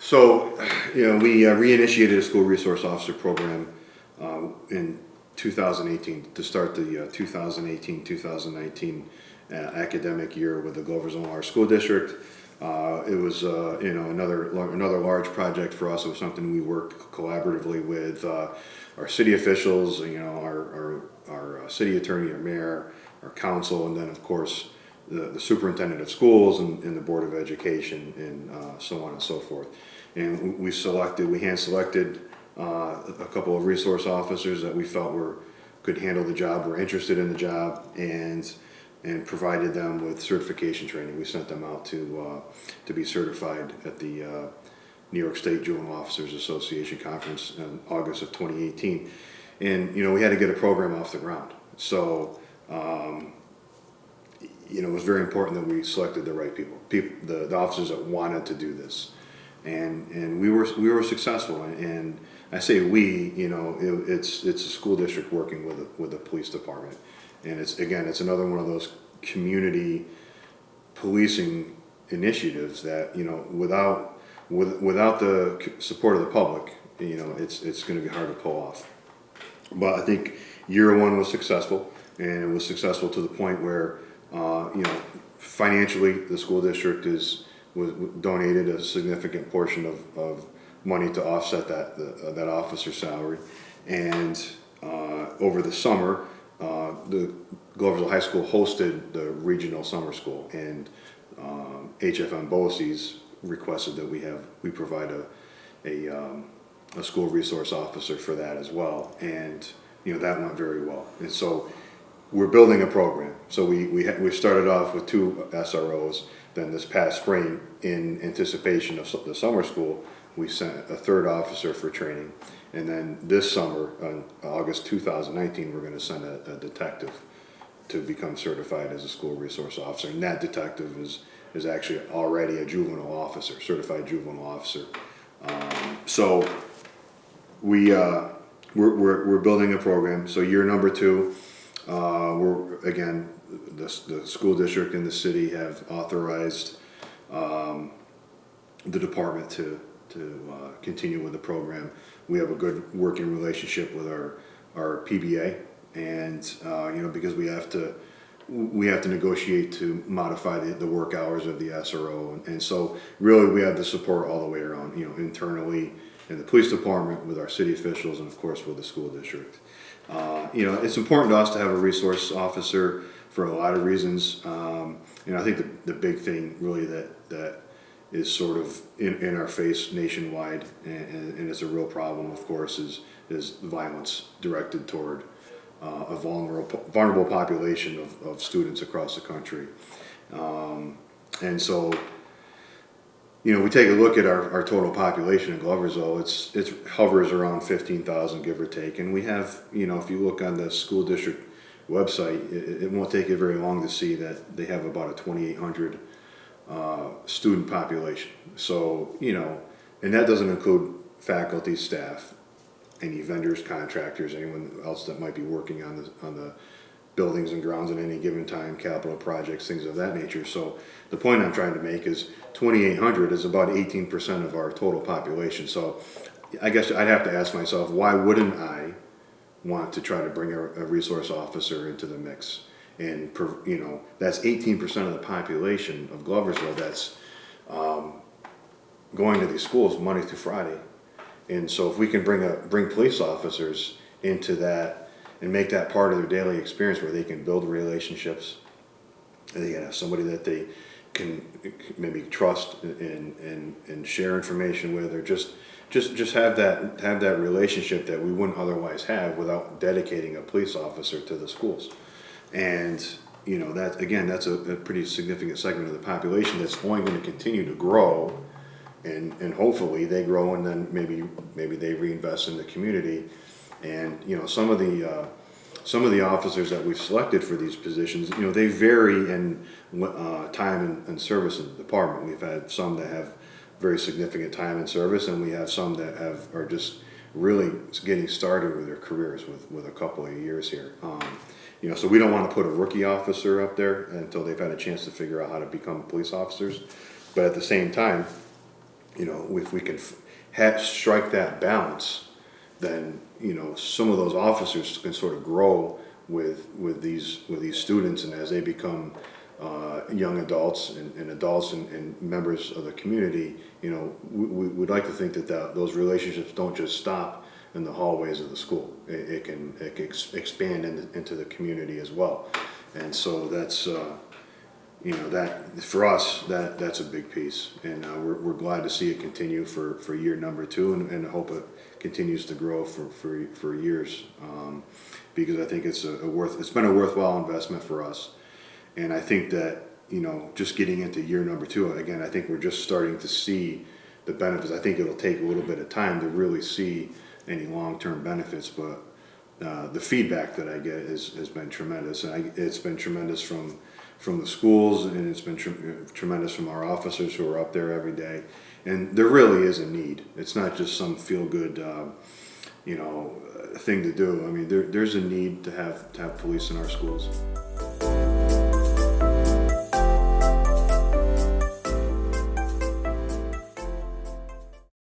So, we reinitiated a school resource officer program in 2018 to start the 2018-2019 academic year with the Gloversville School District. It was another large project for us. It was something we worked collaboratively with our city officials, our city attorney, our mayor, our council, and then of course the superintendent of schools and the board of education, and so on and so forth. And we hand selected a couple of resource officers that we felt could handle the job, were interested in the job, and provided them with certification training. We sent them out to be certified at the New York State Juvenile Officers Association conference in August of 2018. And we had to get a program off the ground. So it was very important that we selected the right people, the officers that wanted to do this, and we were successful. And I say we, it's a school district working with the police department, and it's another one of those community policing initiatives that without the support of the public, it's going to be hard to pull off. But I think year one was successful, and it was successful to the point where financially the school district was donated a significant portion of money to offset that officer's salary. And over the summer, the Gloversville High School hosted the regional summer school, and HFM BOCES requested that we provide a school resource officer for that as well, and that went very well. And so we're building a program. So we started off with 2 SROs. Then this past spring, in anticipation of the summer school, we sent a 3rd officer for training. And then this summer, on August 2019, we're going to send a detective to become certified as a school resource officer. And that detective is actually already a juvenile officer, certified juvenile officer. So we're building a program. So year number 2, the school district and the city have authorized the department to continue with the program. We have a good working relationship with our PBA, and because we have to negotiate to modify the work hours of the SRO, and so really we have the support all the way around, internally in the police department, with our city officials, and of course with the school district. It's important to us to have a resource officer for a lot of reasons. I think the big thing really that is sort of in our face nationwide, and it's a real problem, of course, is violence directed toward a vulnerable population of students across the country. And so, we take a look at our total population in Gloversville. It hovers around 15,000, give or take. And we have, if you look on the school district website, it won't take you very long to see that they have about a 2,800 student population. So, and that doesn't include faculty, staff, any vendors, contractors, anyone else that might be working on the buildings and grounds at any given time, capital projects, things of that nature. So the point I'm trying to make is 2,800 is about 18% of our total population. So I guess I'd have to ask myself, why wouldn't I want to try to bring a resource officer into the mix? And that's 18% of the population of Gloversville that's going to these schools Monday through Friday. And so if we can bring police officers into that and make that part of their daily experience, where they can build relationships, and they can have somebody that they can maybe trust and share information with, or just have that relationship that we wouldn't otherwise have without dedicating a police officer to the schools. And that's a pretty significant segment of the population that's only going to continue to grow, and hopefully they grow, and then maybe they reinvest in the community. And some of the officers that we've selected for these positions, they vary in time and service in the department. We've had some that have very significant time in service, and we have some that are just really getting started with their careers with a couple of years here. So we don't want to put a rookie officer up there until they've had a chance to figure out how to become police officers. But at the same time, you know, if we can strike that balance, then, you know, some of those officers can sort of grow with these students, and as they become young adults and adults and members of the community, you know, we'd like to think that those relationships don't just stop in the hallways of the school. It can expand into the community as well, and so that's you know, that for us that's a big piece, and we're glad to see it continue for year number 2, and I hope it continues to grow for years, because I think it's been a worthwhile investment for us. And I think that, you know, just getting into year number 2, again, I think we're just starting to see the benefits. I think it'll take a little bit of time to really see any long-term benefits, but the feedback that I get has been tremendous, and it's been tremendous from the schools, and it's been tremendous from our officers who are up there every day. And there really is a need. It's not just some feel-good, you know, thing to do. I mean, there's a need to have police in our schools.